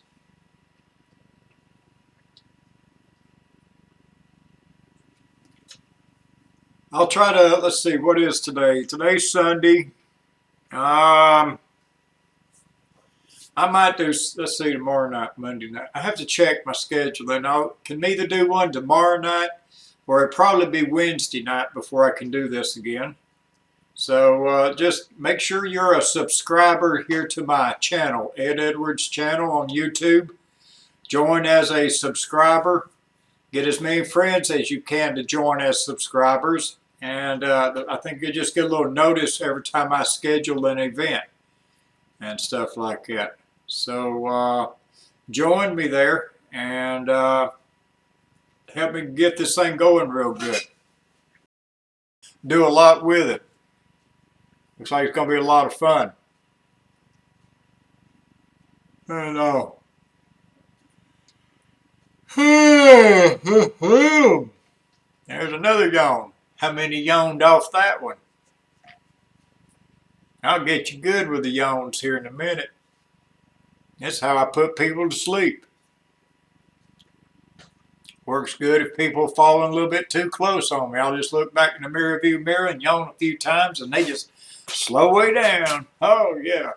I'll try to, let's see, what is today? Today's Sunday. I might do, let's see, tomorrow night, Monday night. I have to check my schedule, and I can either do one tomorrow night, or it'll probably be Wednesday night before I can do this again. So just make sure you're a subscriber here to my channel, Ed Edwards channel on YouTube. Join as a subscriber. Get as many friends as you can to join as subscribers. And I think you just get a little notice every time I schedule an event and stuff like that. So join me there and help me get this thing going real good. Do a lot with it. Looks like it's going to be a lot of fun. I know. There's another yawn. How many yawned off that one? I'll get you good with the yawns here in a minute. That's how I put people to sleep. Works good if people are falling a little bit too close on me. I'll just look back in the mirror view mirror and yawn a few times, and they just slow way down. Oh, yeah.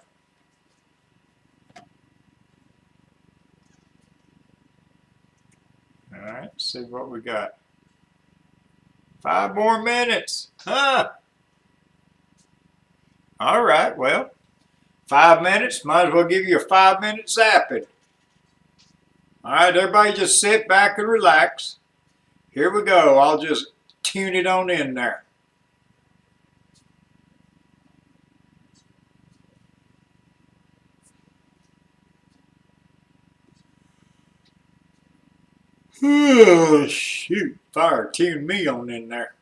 All right, let's see what we got. 5 more minutes. Huh? All right, well, 5 minutes. Might as well give you a 5-minute zapping. All right, everybody just sit back and relax. Here we go. I'll just tune it on in there. Oh, shoot. Fire, tune me on in there.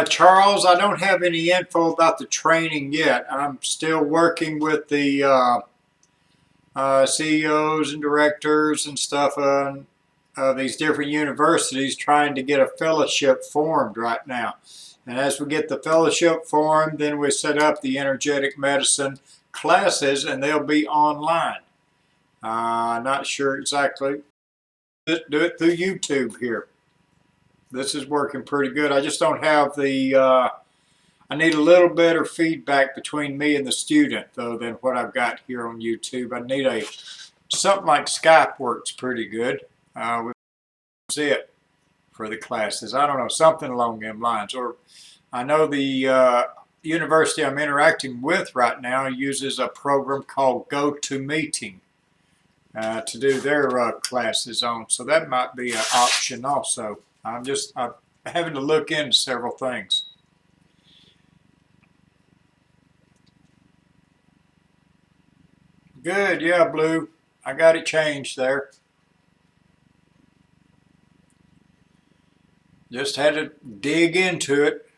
Charles, I don't have any info about the training yet. I'm still working with the CEOs and directors and stuff on these different universities trying to get a fellowship formed right now. And as we get the fellowship formed, then we set up the energetic medicine classes, and they'll be online. Not sure exactly. Do it through YouTube here. This is working pretty good. I just don't have the I need a little better feedback between me and the student, though, than what I've got here on YouTube. I need something like Skype works pretty good. With it for the classes. I don't know, something along them lines. Or I know the university I'm interacting with right now uses a program called GoToMeeting to do their classes on. So that might be an option also. I'm having to look into several things. Good, yeah, Blue. I got it changed there. Just had to dig into it.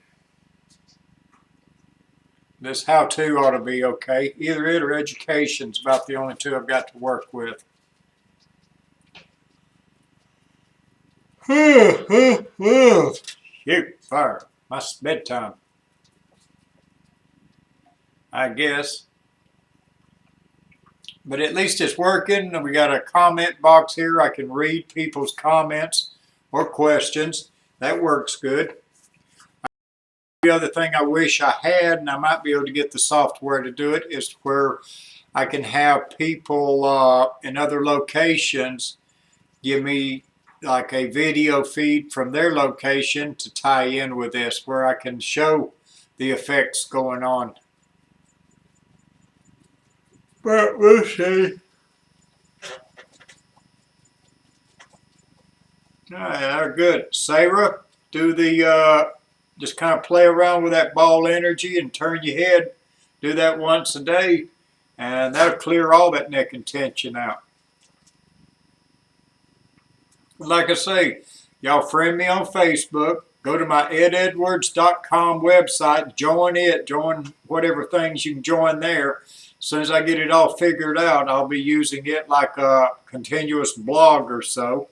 This how-to ought to be okay. Either it or education's about the only two I've got to work with. Shoot, fire. My bedtime. I guess. But at least it's working. We got a comment box here. I can read people's comments or questions. That works good. The other thing I wish I had, and I might be able to get the software to do it, is where I can have people in other locations give me like a video feed from their location to tie in with this, where I can show the effects going on. But we'll see. Alright, good. Sarah, do the just kind of play around with that ball energy and turn your head. Do that once a day, and that'll clear all that neck and tension out. Like I say, y'all friend me on Facebook. Go to my ededwards.com website. Join it. Join whatever things you can join there. As soon as I get it all figured out, I'll be using it like a continuous blog or so.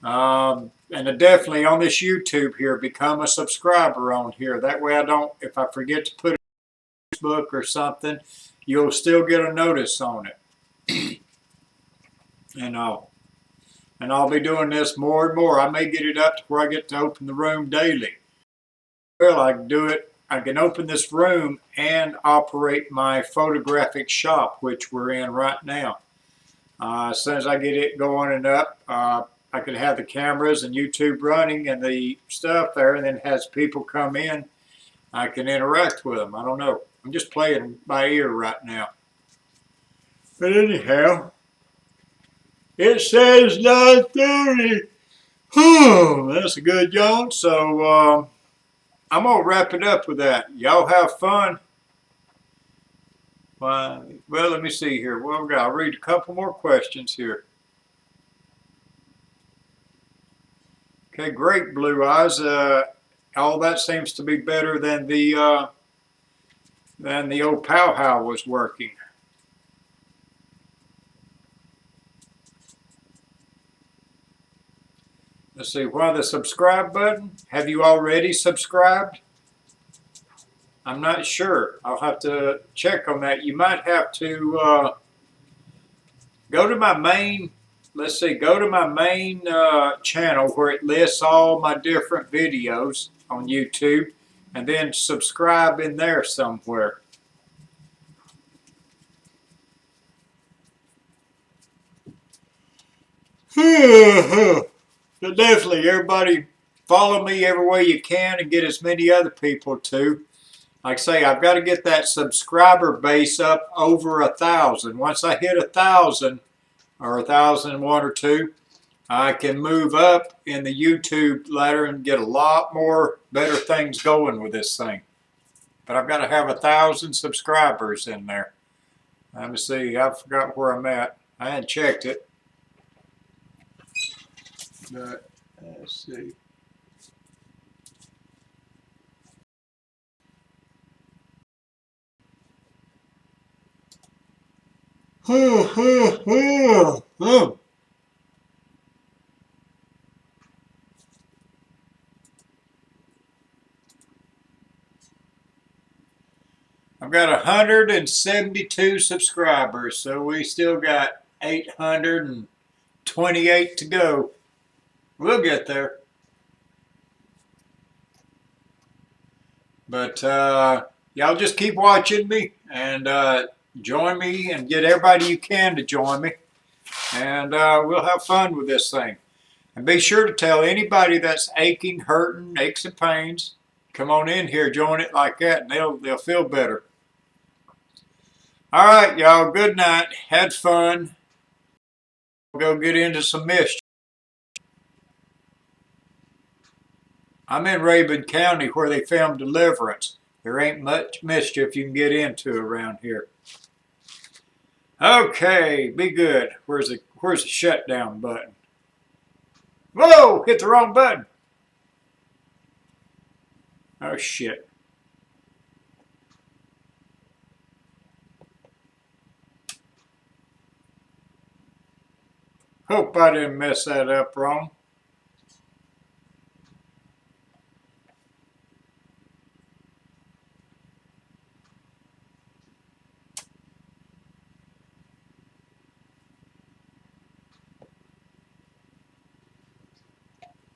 And definitely on this YouTube here, become a subscriber on here. That way I don't, if I forget to put it on Facebook or something, you'll still get a notice on it. And I'll be doing this more and more. I may get it up to where I get to open the room daily. Well, I can do it. I can open this room and operate my photographic shop, which we're in right now. As soon as I get it going and up, I could have the cameras and YouTube running and the stuff there, and then has people come in. I can interact with them. I don't know. I'm just playing by ear right now. But anyhow, it says 9:30. That's a good yawn. So I'm going to wrap it up with that. Y'all have fun. Well, let me see here. Well, I'll read a couple more questions here. Okay, great, Blue Eyes. All that seems to be better than the old powwow was working. Let's see, why the subscribe button? Have you already subscribed? I'm not sure. I'll have to check on that. You might have to go to my main, let's see, go to my main channel where it lists all my different videos on YouTube, and then subscribe in there somewhere. So definitely, everybody follow me every way you can and get as many other people too. Like I say, I've got to get that subscriber base up over 1,000. Once I hit 1,000 or 1,001 or 2, I can move up in the YouTube ladder and get a lot more better things going with this thing. But I've got to have 1,000 subscribers in there. Let me see, I forgot where I'm at. I hadn't checked it. But let's see. I've got 172 subscribers, so we still got 828 to go. We'll get there. But y'all just keep watching me and join me and get everybody you can to join me. And we'll have fun with this thing. And be sure to tell anybody that's aching, hurting, aches and pains, come on in here, join it like that, and they'll feel better. All right, y'all, good night. Had fun. We'll go get into some mischief. I'm in Rabun County where they filmed Deliverance. There ain't much mischief you can get into around here. Okay, be good. Where's the shutdown button? Whoa, hit the wrong button. Oh shit. Hope I didn't mess that up wrong.